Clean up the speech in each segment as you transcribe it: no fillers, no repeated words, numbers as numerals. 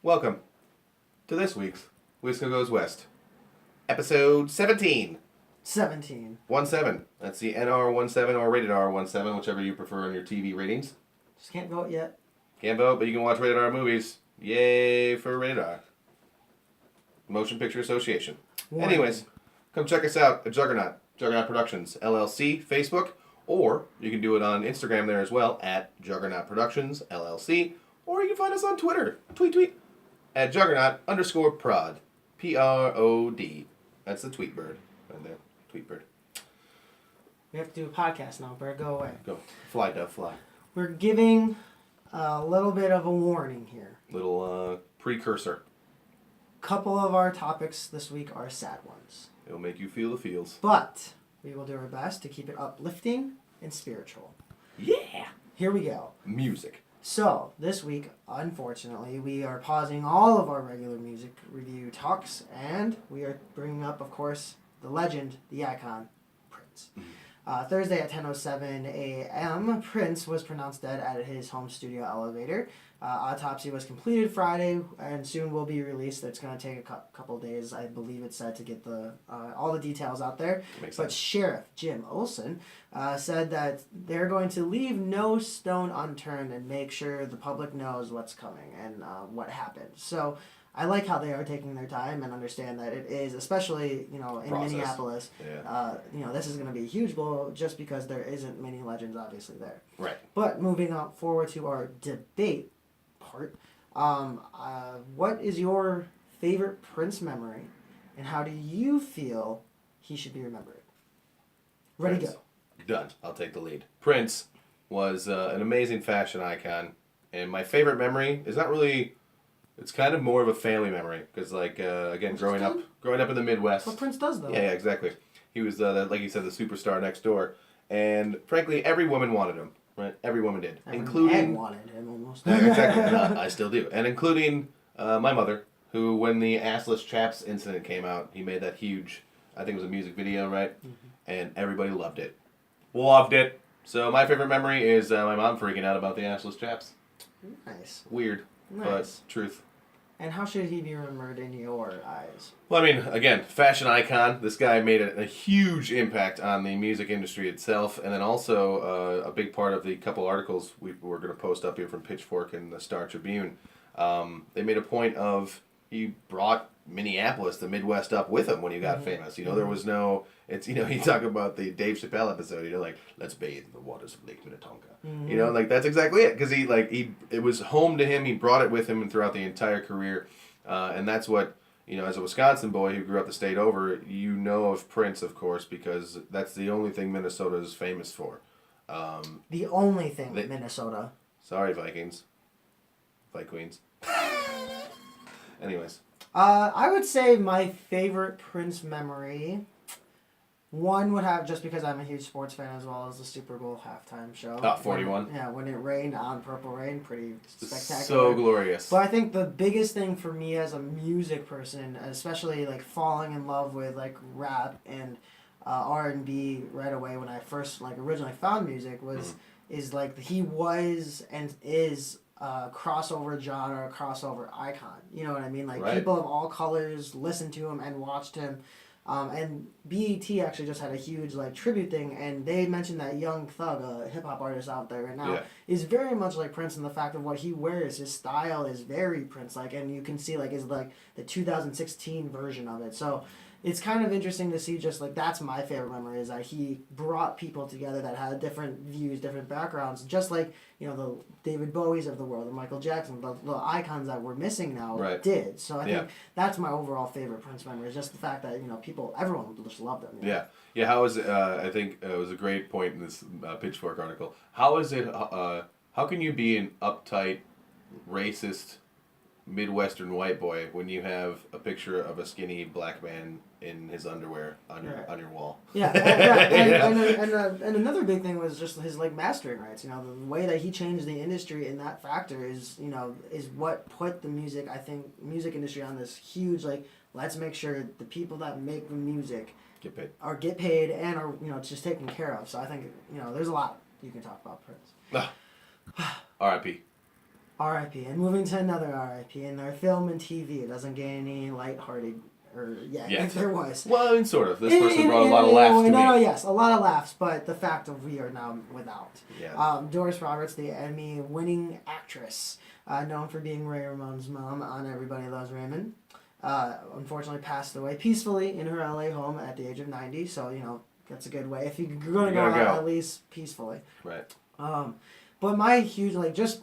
Welcome to this week's Wisco Goes West, episode 17. 17. 1-7. That's the NR-17 or rated R-17, whichever you prefer in your TV ratings. Just can't vote yet. Can't vote, but you can watch rated R movies. Yay for rated R. Motion Picture Association. Warning. Anyways, come check us out at Juggernaut Productions, LLC, Facebook, or you can do it on Instagram there as well, at Juggernaut Productions, LLC, or you can find us on Twitter. Tweet. At Juggernaut_prod. Prod. That's the tweet bird. Right there. Tweet bird. We have to do a podcast now, Bird. Go away. Go. Fly, dove, fly. We're giving a little bit of a warning here. Little precursor. Couple of our topics this week are sad ones. It'll make you feel the feels. But we will do our best to keep it uplifting and spiritual. Yeah! Here we go. Music. So, this week, unfortunately, we are pausing all of our regular music review talks, and we are bringing up, of course, the legend, the icon, Prince. Thursday at 10:07 a.m., Prince was pronounced dead at his home studio elevator. Autopsy was completed Friday and soon will be released. It's going to take a couple days, I believe it's said, to get the all the details out there. Makes but sense. Sheriff Jim Olsen said that they're going to leave no stone unturned and make sure the public knows what's coming and what happened. So I like how they are taking their time and understand that it is, especially, in Process. Minneapolis, Yeah. this is going to be a huge blow just because there isn't many legends obviously there. Right. But moving on forward to our debate part, what is your favorite Prince memory and how do you feel he should be remembered? Ready, Prince. go. Done. I'll take the lead. Prince was an amazing fashion icon, and my favorite memory is not really. It's kind of more of a family memory because, again, Which growing is up good. in the Midwest. What Prince does though. Yeah, exactly. He was, like you said, the superstar next door, and frankly, every woman wanted him. Right, every woman did, Every including. man wanted him almost. Yeah, exactly. And I still do, and including my mother, who, when the Assless Chaps incident came out, he made that huge. I think it was a music video, right? Mm-hmm. And everybody loved it. Loved it. So my favorite memory is my mom freaking out about the Assless Chaps. Nice. Weird, Nice. but truth. And how should he be remembered in your eyes? Well, I mean, again, fashion icon. This guy made a huge impact on the music industry itself, and then also a big part of the couple articles we're going to post up here from Pitchfork and the Star Tribune. They made a point of he brought Minneapolis, the Midwest, up with him when he got famous. There was no. It's you talk about the Dave Chappelle episode. Let's bathe in the waters of Lake Minnetonka. Mm-hmm. That's exactly it because it was home to him. He brought it with him and throughout the entire career, and that's what as a Wisconsin boy who grew up the state over, of Prince, of course, because that's the only thing Minnesota is famous for. The only thing Minnesota. Sorry, Vikings. Queens. Anyways. I would say my favorite Prince memory. One would have, just because I'm a huge sports fan as well, as the Super Bowl halftime show. 41. When it rained on Purple Rain, pretty spectacular. So glorious. But I think the biggest thing for me as a music person, especially falling in love with rap and R&B right away when I first originally found music is he was and is a crossover genre, crossover icon. You know what I mean? Right. People of all colors listened to him and watched him. And BET actually just had a huge tribute thing, and they mentioned that Young Thug, a hip hop artist out there right now, is very much like Prince in the fact of what he wears. His style is very Prince-like, and you can see is the 2016 version of it. So it's kind of interesting to see that's my favorite memory is that he brought people together that had different views, different backgrounds, just like the David Bowies of the world, the Michael Jackson, the icons that we're missing now did. So I think that's my overall favorite Prince memory is just the fact that everyone just loved him. Yeah. How is it? I think it was a great point in this Pitchfork article. How is it? How can you be an uptight, racist, Midwestern white boy when you have a picture of a skinny black man in his underwear on your wall? Yeah, and another big thing was just his mastering rights. The way that he changed the industry in that factor is what put the music industry on this huge let's make sure the people that make the music get paid and are just taken care of. So I think there's a lot you can talk about Prince. R.I.P. R.I.P. And moving to another R.I.P. in their film and TV, it doesn't get any lighthearted, or if there was. Well, I mean, sort of. This person brought a lot of laughs to me. No, yes, a lot of laughs, but the fact of we are now without. Yeah. Doris Roberts, the Emmy-winning actress, known for being Ray Ramon's mom on Everybody Loves Raymond, unfortunately passed away peacefully in her LA home at the age of 90. So that's a good way if you're going to go out at least peacefully. Right. But my huge just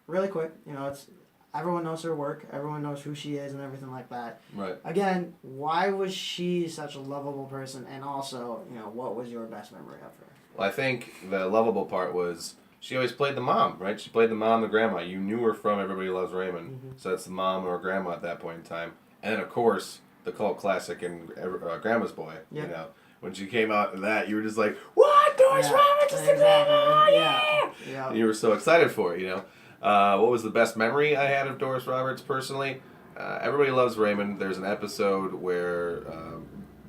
really quick, it's everyone knows her work, everyone knows who she is and everything like that. Right. Again, why was she such a lovable person, and also, what was your best memory of her? Well, I think the lovable part was she always played the mom, right? She played the mom, the grandma. You knew her from Everybody Loves Raymond, so that's the mom or grandma at that point in time. And then, of course, the cult classic and Grandma's Boy. Yep. When she came out in that, you were just like, "What? Doris Roberts is the grandma! Yeah!" And you were so excited for it, What was the best memory I had of Doris Roberts personally? Everybody Loves Raymond. There's an episode where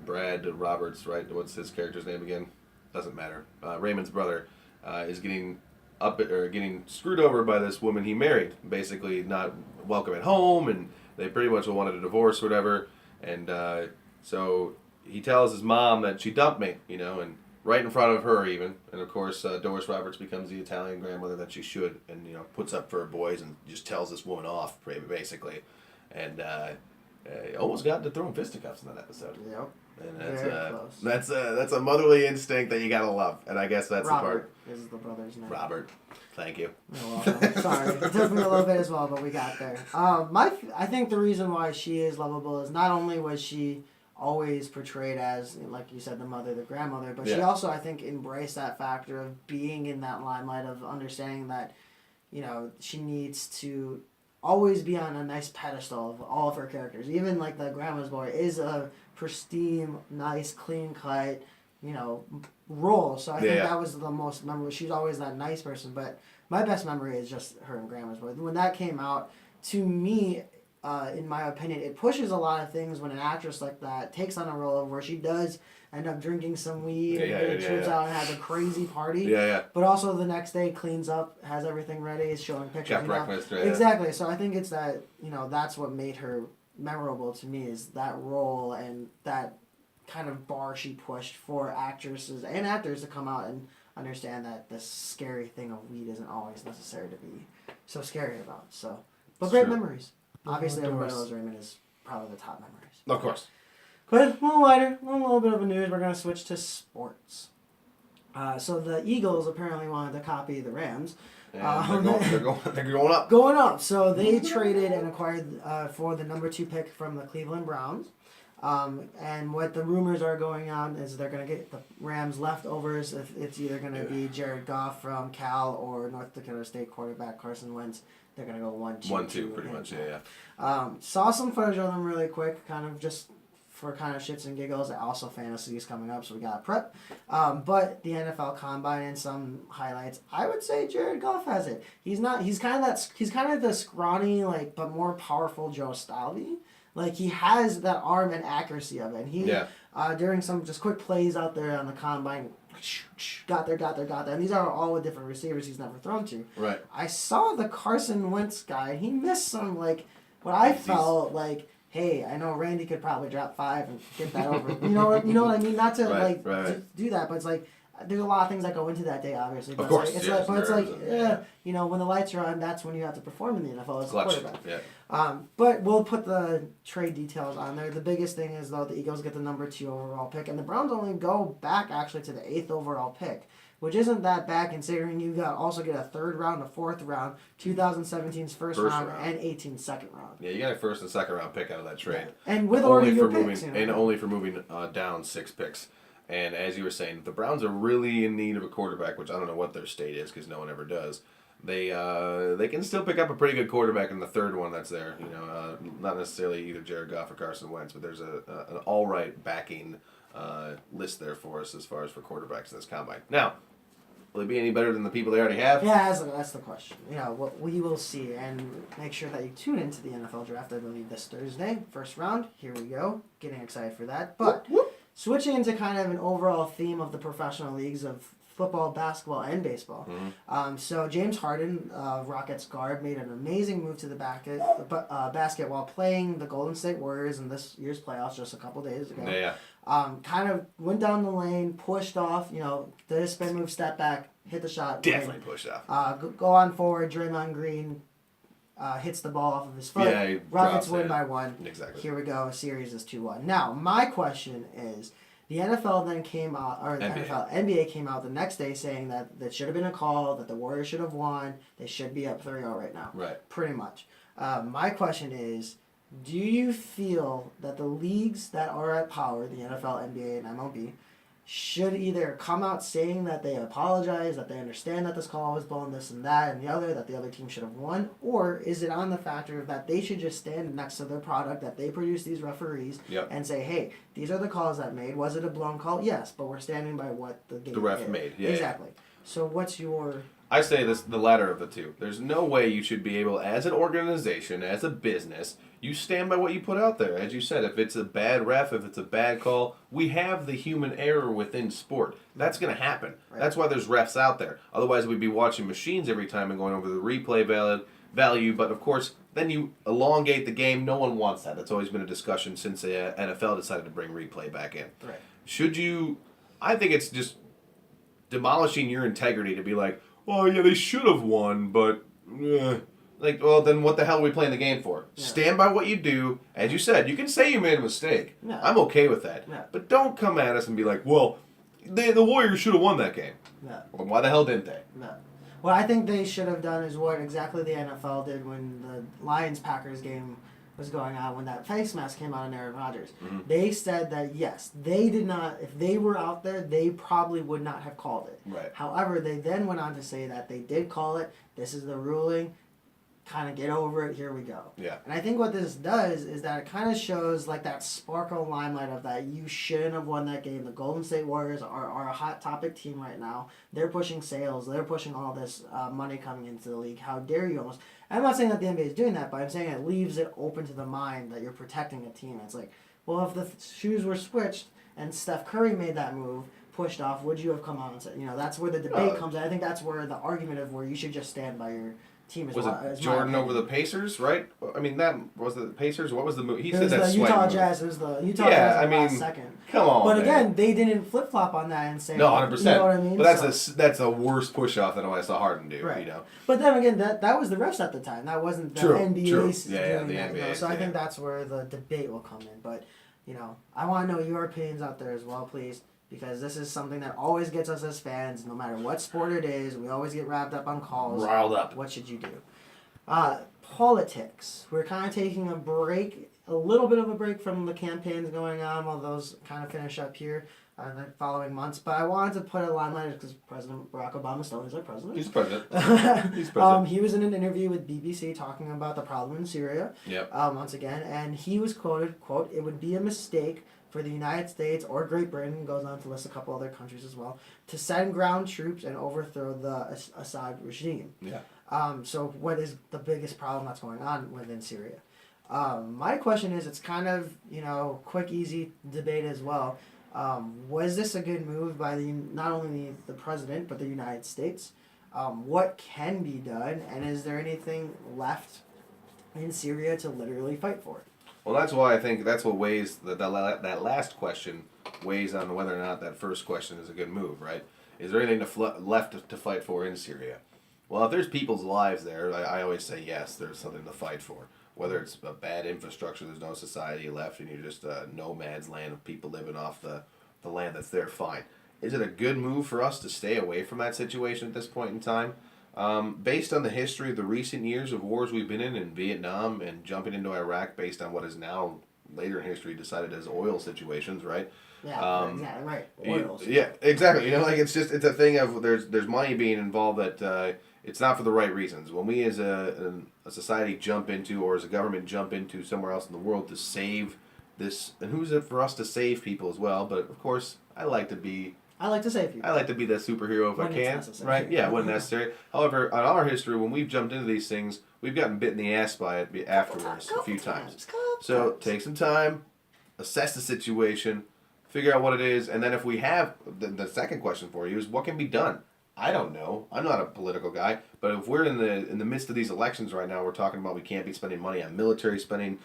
Brad Roberts, right? What's his character's name again? Doesn't matter. Raymond's brother is getting getting screwed over by this woman he married. Basically, not welcome at home, and they pretty much wanted a divorce or whatever. And so he tells his mom that she dumped me, and right in front of her even. And of course, Doris Roberts becomes the Italian grandmother that she should, and puts up for her boys and just tells this woman off, basically. And almost got to throwing fisticuffs in that episode. Yep. And that's that's a motherly instinct that you gotta love, and I guess that's Robert the part. is the brother's name. Robert, thank you. You're welcome. Sorry, it took me a little bit as well, but we got there. I think the reason why she is lovable is not only was she always portrayed as, like you said, the mother, the grandmother, but she also, I think, embraced that factor of being in that limelight, of understanding that, she needs to always be on a nice pedestal of all of her characters. Even like the Grandma's Boy is a pristine, nice, clean cut, role. So I think that was the most memorable. She's always that nice person. But my best memory is just her in Grandma's Boy. When that came out, to me, in my opinion, it pushes a lot of things when an actress like that takes on a role where she does end up drinking some weed and trips out and has a crazy party. But also the next day cleans up, has everything ready, is showing pictures. Got breakfast, right? Exactly. So I think it's that, that's what made her memorable to me, is that role and that kind of bar she pushed for actresses and actors to come out and understand that this scary thing of weed isn't always necessary to be so scary about. So, but great memories. Obviously, Everybody Loves Raymond is probably the top memories. Of course. But a little lighter, a little bit of a news. We're going to switch to sports. So the Eagles apparently wanted to copy the Rams. They're going up. Going up. So they traded and acquired for the number 2 pick from the Cleveland Browns. And what the rumors are going on is they're going to get the Rams leftovers. If it's either going to be Jared Goff from Cal or North Dakota State quarterback Carson Wentz. They're going to go 1-2. 1-2, pretty much, Saw some footage of them really quick, kind of just for kind of shits and giggles. Also, fantasy is coming up, so we got prep. But the NFL Combine and some highlights, I would say Jared Goff has it. He's kind of the scrawny, but more powerful Joe Stalvey. Like, he has that arm and accuracy of it. And he, during some just quick plays out there on the Combine, got there. And these are all with different receivers he's never thrown to. Right. I saw the Carson Wentz guy, and he missed some, what I felt like, hey, I know Randy could probably drop 5 and get that over. You know what I mean? Not to, to do that, but it's there's a lot of things that go into that day, obviously. But of course, when the lights are on, that's when you have to perform in the NFL as a quarterback. Yeah. But we'll put the trade details on there. The biggest thing is, though, the Eagles get the number 2 overall pick, and the Browns only go back, actually, to the 8th overall pick, which isn't that bad considering you also get a 3rd round, a 4th round, 2017's first round, and 18's second round. Yeah, you got a 1st and 2nd round pick out of that trade. Yeah. And with already your picks. And only for moving down 6 picks. And as you were saying, the Browns are really in need of a quarterback, which I don't know what their state is because no one ever does. They can still pick up a pretty good quarterback in the 3rd one that's there. Not necessarily either Jared Goff or Carson Wentz, but there's an all right backing list there for us as far as for quarterbacks in this combine. Now, will it be any better than the people they already have? Yeah, that's the question. What we will see, and make sure that you tune into the NFL Draft. I believe this Thursday, 1st round. Here we go. Getting excited for that, but. Switching into kind of an overall theme of the professional leagues of football, basketball, and baseball. So James Harden, Rockets guard, made an amazing move to the basket while playing the Golden State Warriors in this year's playoffs just a couple days ago. Yeah. Kind of went down the lane, pushed off, did a spin move, step back, hit the shot. Definitely pushed off. Go on forward, Draymond Green hits the ball off of his foot. Yeah, Rockets win by 1. Exactly. Here we go. Series is 2-1. Now, my question is, the NFL then came out, or the NBA came out the next day saying that should have been a call, that the Warriors should have won, they should be up 3-0 right now. Right. Pretty much. My question is, do you feel that the leagues that are at power, the NFL, NBA, and MLB, should either come out saying that they apologize, that they understand that this call was blown, this and that and the other, that the other team should have won, or is it on the factor of that they should just stand next to their product, that they produce these referees, and say, hey, these are the calls that made. Was it a blown call? Yes, but we're standing by what the game ref did. made. Yeah, exactly. So what's your... I say the latter of the two. There's no way you should be able, as an organization, as a business, you stand by what you put out there. As you said, if it's a bad ref, if it's a bad call, we have the human error within sport. That's going to happen. Right. That's why there's refs out there. Otherwise, we'd be watching machines every time and going over the replay value. But, of course, then you elongate the game. No one wants that. That's always been a discussion since the NFL decided to bring replay back in. Right. Should you... I think it's just demolishing your integrity to be like, oh, yeah, they should have won, but... well, then what the hell are we playing the game for? Yeah. Stand by what you do. As you said, you can say you made a mistake. Yeah. I'm okay with that. Yeah. But don't come at us and be like, well, the Warriors should have won that game. Yeah. Well, why the hell didn't they? Yeah. What I think they should have done is what exactly the NFL did when the Lions-Packers game was going on, when that face mask came out on Aaron Rodgers. Mm-hmm. They said that, yes, they did not, if they were out there, they probably would not have called it. Right. However, they then went on to say that they did call it, this is the ruling, kind of get over it, here we go. Yeah. And I think what this does is that it kind of shows like that sparkle limelight of that you shouldn't have won that game. The Golden State Warriors are a hot topic team right now. They're pushing sales. They're pushing all this money coming into the league. How dare you almost. I'm not saying that the NBA is doing that, but I'm saying it leaves it open to the mind that you're protecting a team. It's like, well, if the shoes were switched and Steph Curry made that move, pushed off, would you have come out and said, that's where the debate comes in. I think that's where the argument of where you should just stand by your team as well. Was it Jordan over the Pacers, right? I mean, that was the Pacers. What was the move? He said that the Utah Jazz. It was the Utah Jazz last second. Come on. But again, they didn't flip flop on that and say no, 100%. You know what I mean? But that's a worse push off than what I saw Harden do. Right. You know. But then again, that was the refs at the time. That wasn't the NBA. True. Yeah, the NBA. So I think that's where the debate will come in. But I want to know your opinions out there as well, please. Because this is something that always gets us as fans, no matter what sport it is. We always get wrapped up on calls. Riled up. What should you do? Politics. We're kind of taking a little bit of a break from the campaigns going on while those kind of finish up here in the following months. But I wanted to put a limelight because President Barack Obama still is our president. He's president. He's president. He was in an interview with BBC talking about the problem in Syria. Yep. Once again, and he was quoted, quote, "It would be a mistake for the United States or Great Britain," goes on to list a couple other countries as well, "to send ground troops and overthrow the Assad regime." Yeah. So what is the biggest problem that's going on within Syria? My question is, it's kind of, quick, easy debate as well. Was this a good move by not only the president, but the United States? What can be done? And is there anything left in Syria to literally fight for? Well, that's why I think that's what weighs, that last question weighs on whether or not that first question is a good move, right? Is there anything left to fight for in Syria? Well, if there's people's lives there, I always say yes, there's something to fight for. Whether it's a bad infrastructure, there's no society left, and you're just a nomad's land of people living off the land that's there, fine. Is it a good move for us to stay away from that situation at this point in time? Based on the history of the recent years of wars we've been in Vietnam and jumping into Iraq based on what is now later in history decided as oil situations, right? Yeah, exactly, right. Oils. Yeah, exactly. It's a thing of there's money being involved that it's not for the right reasons. When we as a society jump into, or as a government jump into somewhere else in the world to save this, and who's it for us to save people as well? But of course, I like to save people. I like to be that superhero if I can. Right? Yeah, when necessary. However, on our history, when we've jumped into these things, we've gotten bit in the ass by it afterwards a few times. So take some time, assess the situation, figure out what it is, and then if we have the second question for you is what can be done. I don't know. I'm not a political guy, but if we're in the midst of these elections right now, we're talking about we can't be spending money on military spending.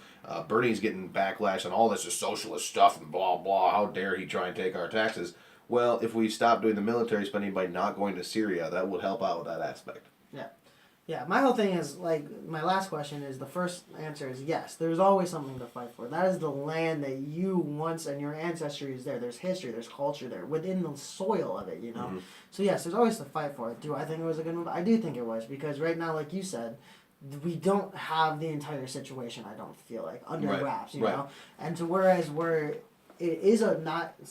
Bernie's getting backlash on all this is socialist stuff and blah blah. How dare he try and take our taxes? Well, if we stop doing the military spending by not going to Syria, that would help out with that aspect. Yeah. Yeah, my whole thing is, like, my last question is, the first answer is yes, there's always something to fight for. That is the land that you once, and your ancestry is there. There's history, there's culture there, within the soil of it, you know? Mm-hmm. So yes, there's always to fight for it. Do I think it was a good move? I do think it was, because right now, like you said, we don't have the entire situation, I don't feel like, under wraps, you know? And so whereas it's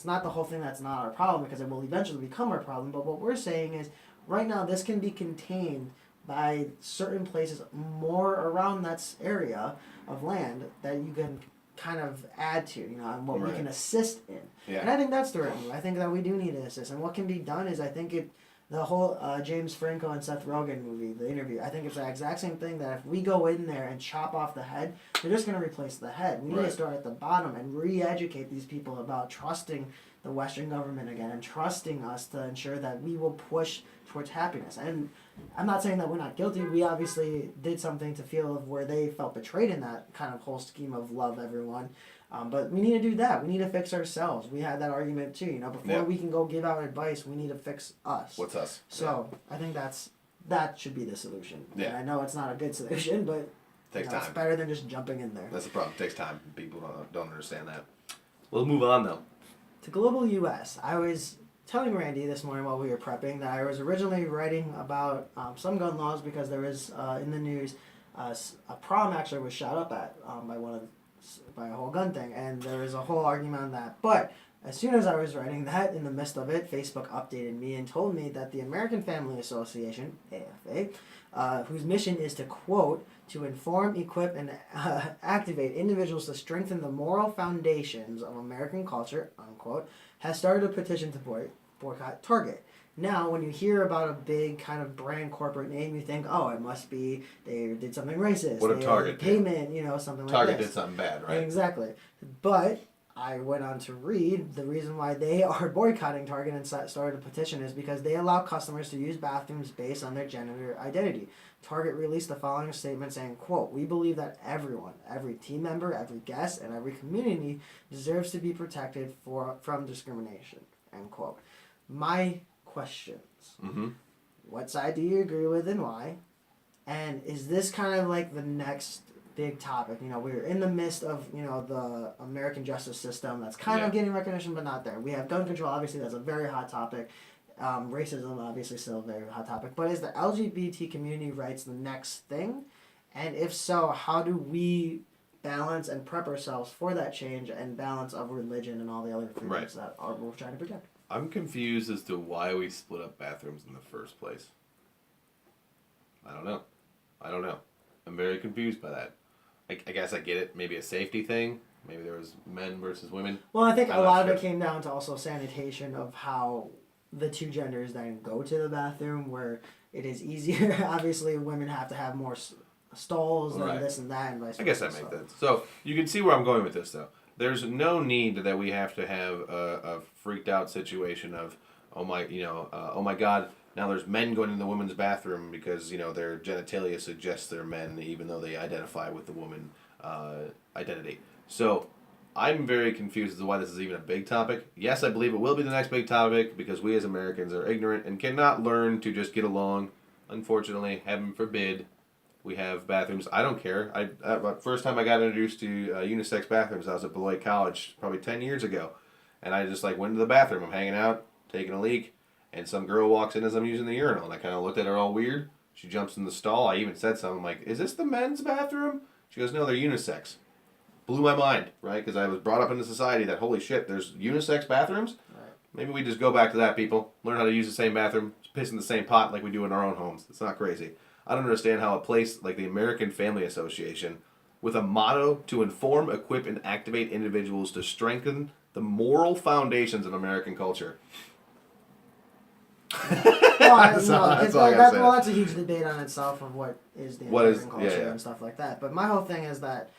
not the whole thing that's not our problem, because it will eventually become our problem, but what we're saying is, right now, this can be contained by certain places more around that area of land that you can kind of add to, you know, and what we can assist in. Yeah. And I think that's the right move. I think that we do need to assist. And what can be done is, I think the whole James Franco and Seth Rogen movie, the interview, I think it's the exact same thing, that if we go in there and chop off the head, they're just going to replace the head. We need to start at the bottom and re-educate these people about trusting the Western government again and trusting us to ensure that we will push towards happiness. And I'm not saying that we're not guilty. We obviously did something to feel of where they felt betrayed in that kind of whole scheme of love everyone. But we need to do that. We need to fix ourselves. We had that argument too. You know, before we can go give out advice, we need to fix us. What's us? So I think that should be the solution. Yeah. And I know it's not a good solution, but takes time. It's better than just jumping in there. That's the problem. It takes time. People don't understand that. We'll move on though. To Global U.S., I was telling Randy this morning while we were prepping that I was originally writing about some gun laws because there was in the news a prom actually was shot up at by a whole gun thing, and there was a whole argument on that. But as soon as I was writing that, in the midst of it, Facebook updated me and told me that the American Family Association, AFA, whose mission is to, quote, to inform, equip, and activate individuals to strengthen the moral foundations of American culture, unquote, has started a petition to boycott Target. Now, when you hear about a big kind of brand corporate name, you think, oh, it must be they did something racist. What a Target payment, you know, something Target like this. Target did something bad, right? Exactly. But I went on to read the reason why they are boycotting Target and started a petition is because they allow customers to use bathrooms based on their gender identity. Target released the following statement saying, quote, we believe that everyone, every team member, every guest, and every community deserves to be protected from discrimination, end quote. My questions. Mm-hmm. What side do you agree with and why? And is this kind of like the next big topic? You know, we're in the midst of, you know, the American justice system that's kind of getting recognition but not there. We have gun control, obviously that's a very hot topic. Racism, obviously still a very hot topic. But is the LGBT community rights the next thing? And if so, how do we balance and prep ourselves for that change and balance of religion and all the other freedoms that we're trying to protect? I'm confused as to why we split up bathrooms in the first place. I don't know. I'm very confused by that. I guess I get it. Maybe a safety thing. Maybe there was men versus women. Well, I think a lot of it came down to also sanitation of how the two genders then go to the bathroom, where it is easier. Obviously, women have to have more stalls and this and that and vice versa. I guess that makes sense. So you can see where I'm going with this, though. There's no need that we have to have a freaked out situation of, oh my God, now there's men going in the women's bathroom because, you know, their genitalia suggests they're men even though they identify with the woman identity. So I'm very confused as to why this is even a big topic. Yes, I believe it will be the next big topic because we as Americans are ignorant and cannot learn to just get along. Unfortunately, heaven forbid, we have bathrooms. I don't care. First time I got introduced to unisex bathrooms, I was at Beloit College probably 10 years ago. And I just went to the bathroom. I'm hanging out, taking a leak, and some girl walks in as I'm using the urinal. And I kind of looked at her all weird. She jumps in the stall. I even said something like, is this the men's bathroom? She goes, no, they're unisex. Blew my mind, right? Because I was brought up in a society that, holy shit, there's unisex bathrooms? Right. Maybe we just go back to that, people. Learn how to use the same bathroom, piss in the same pot like we do in our own homes. It's not crazy. I don't understand how a place like the American Family Association, with a motto to inform, equip, and activate individuals to strengthen the moral foundations of American culture. That's a huge debate on itself of what is the American culture and stuff like that. But my whole thing is that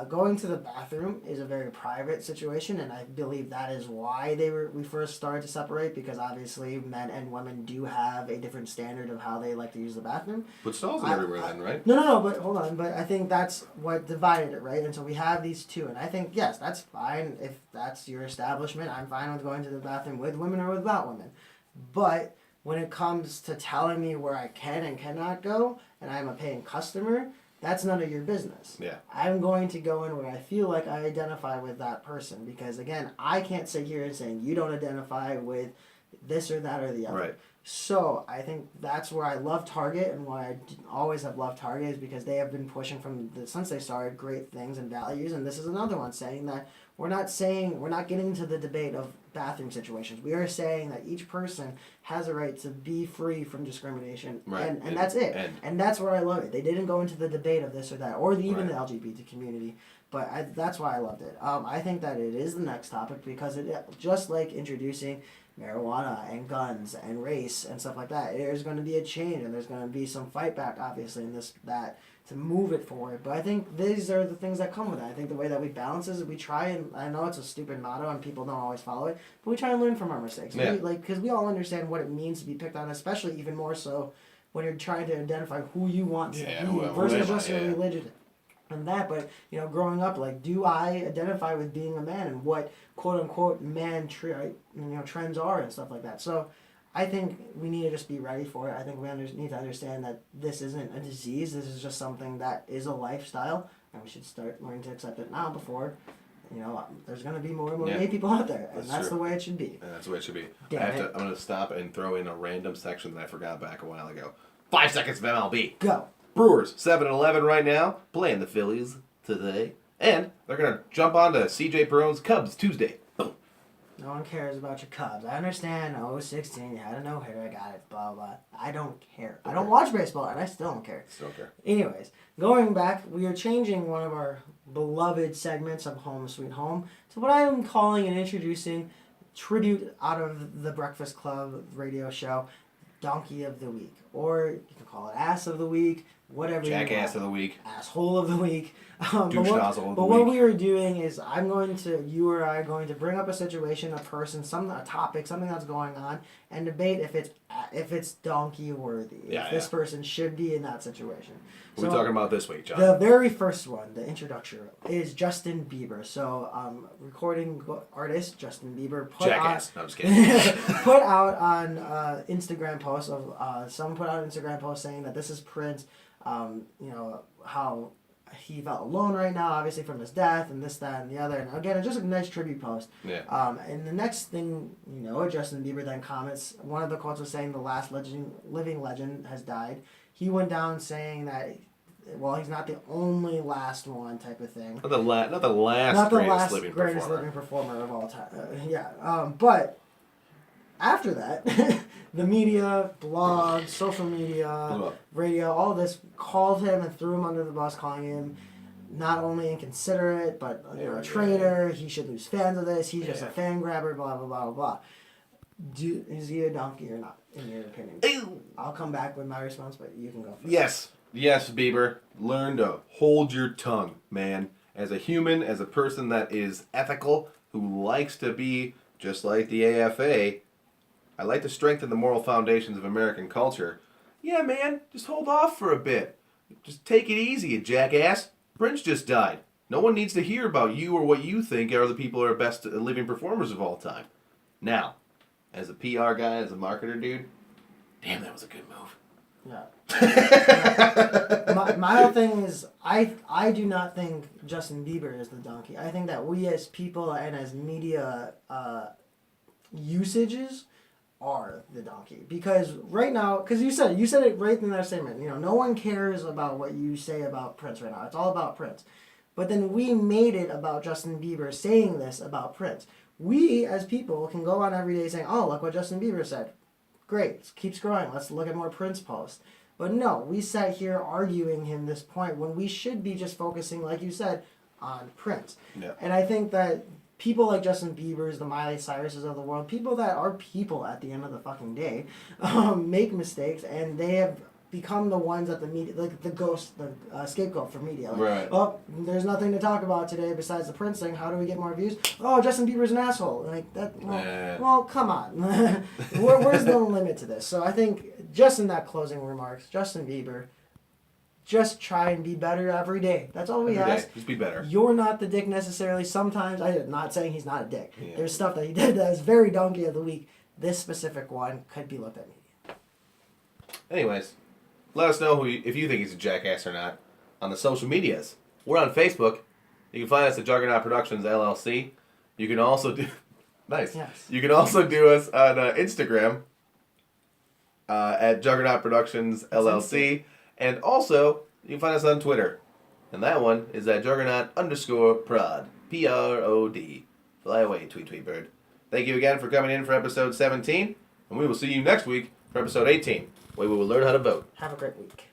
going to the bathroom is a very private situation, and I believe that is why we first started to separate, because obviously men and women do have a different standard of how they like to use the bathroom. Put stalls in everywhere then, right? No, but hold on. But I think that's what divided it, right? And so we have these two, and I think, yes, that's fine. If that's your establishment, I'm fine with going to the bathroom with women or without women. But when it comes to telling me where I can and cannot go, and I'm a paying customer, that's none of your business. Yeah. I'm going to go in where I feel like I identify with that person, because again, I can't sit here and say you don't identify with this or that or the other. Right. So I think that's where I love Target, and why I always have loved Target is because they have been pushing since they started great things and values, and this is another one saying that we're not getting into the debate of bathroom situations. We are saying that each person has a right to be free from discrimination, right. and that's it. And that's where I love it. They didn't go into the debate of this or that, or even the LGBT community, but that's why I loved it. I think that it is the next topic, because it just like introducing marijuana and guns and race and stuff like that, there's going to be a change, and there's going to be some fight back, obviously, in that to move it forward. But I think these are the things that come with it. I think the way that we balance is we try, and I know it's a stupid motto and people don't always follow it, but we try and learn from our mistakes. Yeah. Because we all understand what it means to be picked on, especially even more so when you're trying to identify who you want to be versus just your religion. And that, but growing up, like, do I identify with being a man, and what quote unquote man trends are and stuff like that. So I think we need to just be ready for it. I think we need to understand that this isn't a disease. This is just something that is a lifestyle, and we should start learning to accept it now before there's going to be more and more gay people out there, and that's the way it should be. And that's the way it should be. I'm going to stop and throw in a random section that I forgot back a while ago. 5 seconds of MLB. Go. Brewers 7-11 right now, playing the Phillies today, and they're gonna jump on to CJ Perón's Cubs Tuesday. Boom. No one cares about your Cubs. I understand. 16, you had a no-hitter. I got it. Blah blah. I don't care. I don't watch baseball, and I still don't care. Still don't care. Anyways, going back, we are changing one of our beloved segments of Home Sweet Home to what I am calling and introducing tribute out of the Breakfast Club radio show, Donkey of the Week, or you can call it Ass of the Week. Whatever. Jackass of the week. Asshole of the week. Douche nozzle of the week. But what we are doing is you or I are going to bring up a situation, a person, a topic, something that's going on, and debate if it's donkey worthy. If this person should be in that situation. What are we talking about this week, John? The very first one, the introduction, is Justin Bieber. So, recording artist Justin Bieber put out on Instagram post of someone put out an Instagram post saying that this is Prince. How he felt alone right now, obviously from his death, and this, that, and the other. And again, it's just a nice tribute post. Yeah. And the next thing Justin Bieber then comments. One of the quotes was saying the last living legend has died. He went down saying that, well, he's not the only last one, type of thing. Not the last greatest living performer of all time. But after that, the media, blogs, social media, radio, all this called him and threw him under the bus, calling him not only inconsiderate, but a traitor. He should lose fans of this. He's just a fan grabber, blah, blah, blah, blah, blah. Is he a donkey or not, in your opinion? Ew. I'll come back with my response, but you can go first. Yes, Bieber. Learn to hold your tongue, man. As a human, as a person that is ethical, who likes to be just like the AFA, I like to strengthen the moral foundations of American culture. Yeah, man, just hold off for a bit. Just take it easy, you jackass. Prince just died. No one needs to hear about you or what you think are the people who are best living performers of all time. Now, as a PR guy, as a marketer dude, damn, that was a good move. Yeah. my whole thing is, I do not think Justin Bieber is the donkey. I think that we as people and as media usages are the donkey, because right now, because you said it right in that statement, no one cares about what you say about Prince right now. It's all about Prince. But then we made it about Justin Bieber saying this about Prince. We as people can go on every day saying, oh, look what Justin Bieber said. Great, keep scrolling, let's look at more Prince posts. But no, we sat here arguing him this point when we should be just focusing, like you said, on Prince. Yeah. And I think that people like Justin Bieber's, the Miley Cyruses of the world, people that are people at the end of the fucking day, make mistakes, and they have become the ones that the media, like the ghost, the scapegoat for media. Like, Right. oh, there's nothing to talk about today besides the Prince thing. How do we get more views? Oh, Justin Bieber's an asshole. Like that. Well, come on. Where's the limit to this? So I think just in that closing remarks, Justin Bieber, just try and be better every day. That's all we ask. Just be better. You're not the dick necessarily. Sometimes I'm not saying he's not a dick. Yeah. There's stuff that he did that is very donkey of the week. This specific one could be looked at media. Anyways, let us know if you think he's a jackass or not on the social medias. We're on Facebook. You can find us at Juggernaut Productions LLC. You can also do nice. Yes. You can also do us on Instagram at Juggernaut Productions LLC, and also you can find us on Twitter, and that one is at Juggernaut_prod PROD. Fly away, tweet bird. Thank you again for coming in for episode 17, and we will see you next week for episode 18, where we will learn how to vote. Have a great week.